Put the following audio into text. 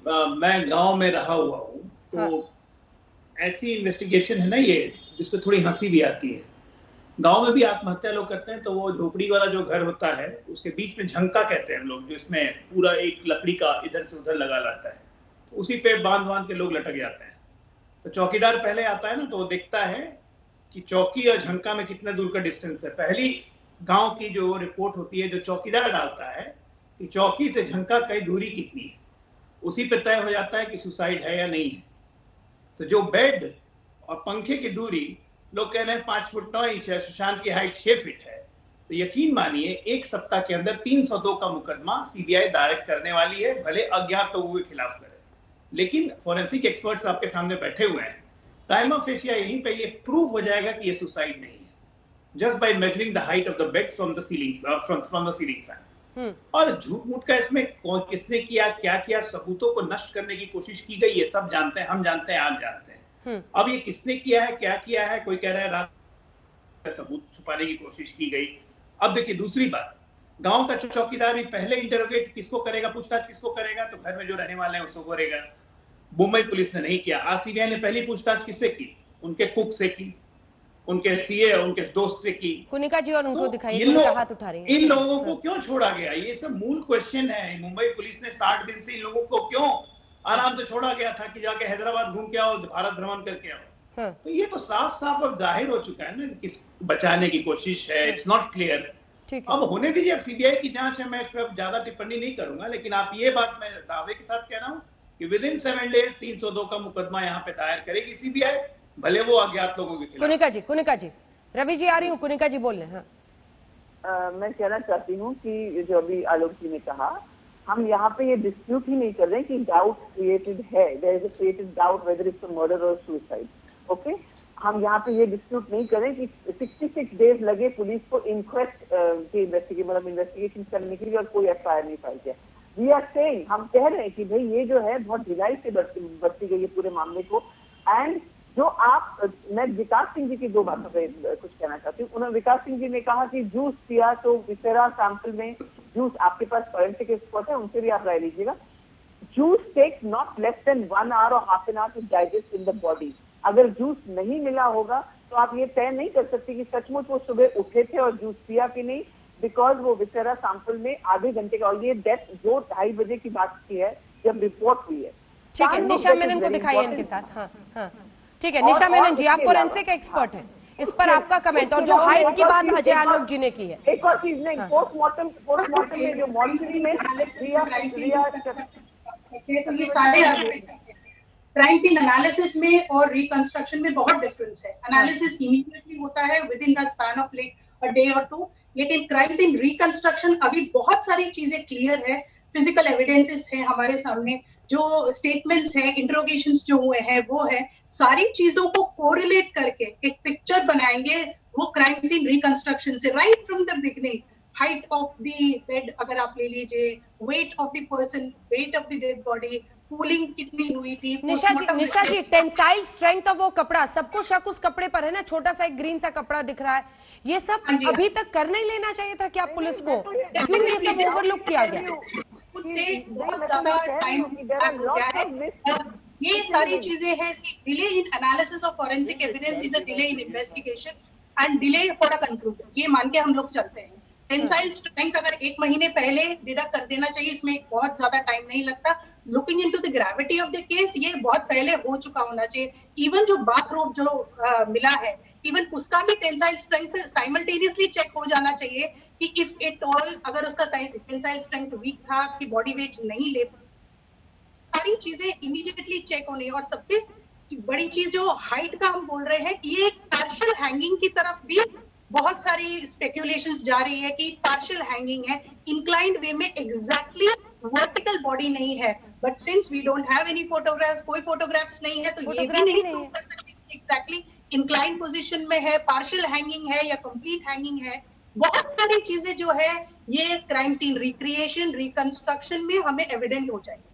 मैं गांव में रहा हुआ हूँ, तो हाँ। ऐसी इन्वेस्टिगेशन है ना ये, जिसपे थोड़ी हंसी भी आती है। गांव में भी आत्महत्या लोग करते हैं, तो वो झोपड़ी वाला जो घर होता है, उसके बीच में झंका कहते हैं लोग, जो इसमें पूरा एक लकड़ी का इधर से उधर लगा रहता है, तो उसी पे बांध बांध के लोग लटक जाते हैं। तो चौकीदार पहले आता है ना, तो वो देखता है कि चौकी और झंका में कितने दूर का डिस्टेंस है। पहली गांव की जो रिपोर्ट होती है, जो चौकीदार डालता है कि चौकी से झंका की दूरी कितनी है, उसी पे तय हो जाता है कि सुसाइड है या नहीं है। तो जो बेड और पंखे की दूरी लोग कह रहे हैं 5 फुट 9 इंच है, सुशांत की हाइट 6 फीट है, तो यकीन मानिए एक सप्ताह के अंदर 302 का मुकदमा सीबीआई दायर करने वाली है, भले अज्ञात लोगों के खिलाफ करे। लेकिन फॉरेंसिक एक्सपर्ट्स आपके सामने बैठे हुए हैं, प्राइमा फेशिया यहीं पे ये प्रूव हो जाएगा कि ये सुसाइड नहीं है, just by measuring the height of the bed from the ceiling, from the ceiling fan. और झूठ मूठ का इसमें कौन किसने किया, क्या किया, सबूतों को नष्ट करने की कोशिश की गई, ये सब जानते हैं, हम जानते हैं, आप जानते हैं। अब ये किसने किया है, क्या किया है, कोई कह रहा है रात सबूत छुपाने की कोशिश की गई। अब देखिए दूसरी बात, गांव का चौकीदार भी पहले इंटरोगेट किसको करेगा, पूछताछ किसको करेगा, तो घर में जो रहने वाले हैं उसको करेगा। मुंबई पुलिस ने नहीं किया। आज सीबीआई ने पहली पूछताछ किससे की, उनके कुक से की, उनके सीए, उनके दोस्त से की। कुनिका जी और उनको तो दिखाइए, कुनिका हाथ उठा रही है। इन लोगों को क्यों छोड़ा गया, ये सब मूल क्वेश्चन है। मुंबई पुलिस ने 60 दिन से इन लोगों को क्यों आराम से छोड़ा गया था कि जाके हैदराबाद घूम के आओ, भारत भ्रमण करके आओ। तो ये तो साफ साफ अब जाहिर हो चुका है ना, किस बचाने की कोशिश है, इट्स नॉट क्लियर। अब होने दीजिए, अब सीबीआई की जांच है, मैं इस पर ज्यादा टिप्पणी नहीं करूंगा, लेकिन आप ये बात मैं दावे के साथ कह रहा हूं कि विद इन 7 डेज 302 का मुकदमा यहाँ पे दायर करेगी सीबीआई, भले वो अज्ञात लोगों के खिलाफ। कुनिका जी, रवि जी आ रही हूँ, कुनिका जी बोल रहे हैं। मैं कहना चाहती हूँ कि जो अभी आलोक जी ने कहा, हम यहाँ पे ये डिस्प्यूट ही नहीं कर रहे कि डाउट क्रिएटेड है, there is a created doubt whether it's a murder और सुसाइड। ओके, हम यहाँ पे ये डिस्प्यूट नहीं कर रहे कि 66 डेज लगे पुलिस को इंक्वेस्ट के इन्वेस्टिगेशन करने के लिए और कोई एफआईआर नहीं फाइल किया। वी आर सेइंग, हम कह रहे हैं कि भाई ये जो है बहुत ढिलाई से बरती गई है पूरे मामले को। एंड जो आप, मैं विकास सिंह जी की 2 बातों पे कुछ कहना चाहती हूँ। उन्होंने, विकास सिंह जी ने कहा कि जूस पिया तो विसेरा सैंपल में जूस, आपके पास फॉरेंसिक एक्सपर्ट है, उनसे भी आप राय लीजिएगा। Juice takes not less than 1 hour और half an hour to digest in the body. अगर जूस नहीं मिला होगा तो आप ये तय नहीं कर सकते कि सचमुच वो सुबह उठे थे और जूस पिया कि नहीं, बिकॉज वो विसेरा सैंपल में आधे घंटे का, और ये डेथ 2-2.5 बजे की बात की है जब रिपोर्ट हुई है। ठीक है, निशा मेनन को दिखाइए इनके साथ। हाँ, ठीक है, निशा मेनन जी, आप फोरेंसिक एक्सपर्ट हैं, इस पर आपका कमेंट। और जो हाइट की बात अजय आलोक जी ने की है, एक और चीज नहीं, पोस्टमार्टम में जो मॉर्चरी में तो ये सारे क्राइम सीन एनालिसिस में और रिकंस्ट्रक्शन में बहुत डिफरेंस है। एनालिसिस इमीडिएटली होता है with in the span of a day और 2, लेकिन क्राइम सीन रिकंस्ट्रक्शन अभी बहुत सारी चीजें क्लियर है, फिजिकल एविडेंसेस है हमारे सामने, जो स्टेटमेंट्स हैं, इंट्रोगेशंस जो हुए हैं वो है, सारी चीजों को कोरिलेट करके एक पिक्चर बनाएंगे वो क्राइम सीन रिकंस्ट्रक्शन से, right from the beginning. Height of the bed अगर आप ले लीजिए, weight of the person, weight of the dead body, cooling कितनी हुई थी। निशा जी, टेंसाइल स्ट्रेंथ ऑफ वो कपड़ा, सबको शक उस कपड़े पर है ना, छोटा सा एक ग्रीन सा कपड़ा दिख रहा है, ये सब अभी तक कर नहीं लेना चाहिए था क्या पुलिस को? क्यों ये सब ओवरलुक किया गया? से बहुत ज्यादा टाइम हो गया है। ये सारी चीजें हैं कि delay in analysis of forensic evidence is a delay in investigation and delay for a conclusion, ये मान के हम लोग चलते हैं। टेंसाइल स्ट्रेंथ अगर 1 महीने पहले डिडक्ट कर देना चाहिए, इसमें बहुत ज्यादा टाइम नहीं लगता। Looking into the gravity of the case, ये बहुत पहले हो चुका होना चाहिए। इवन जो बाथरोब जो मिला है, इवन उसका भी टेंसाइल स्ट्रेंथ साइमल्टेनियसली चेक हो जाना चाहिए कि इफ इट ऑल, अगर उसका टेंसाइल स्ट्रेंथ वीक था कि बॉडी वेट नहीं ले, सारी चीजें इमीडिएटली चेक होनी है। और सबसे बड़ी चीज जो हाइट का हम बोल रहे हैं, ये पार्शियल हैंगिंग की तरफ भी बहुत सारी स्पेक्यूलेशंस जा रही है कि पार्शियल हैंगिंग है, इंक्लाइंड वे में एग्जैक्टली वर्टिकल बॉडी नहीं है। But since we don't have any photographs, कोई फोटोग्राफ्स नहीं है, तो ये भी नहीं प्रूव कर सकते एग्जैक्टली इंक्लाइंड पोजीशन में है, पार्शियल हैंगिंग है या कंप्लीट हैंगिंग है। बहुत सारी चीजें जो है ये क्राइम सीन रिक्रिएशन, रिकंस्ट्रक्शन में हमें एविडेंट हो जाएगी।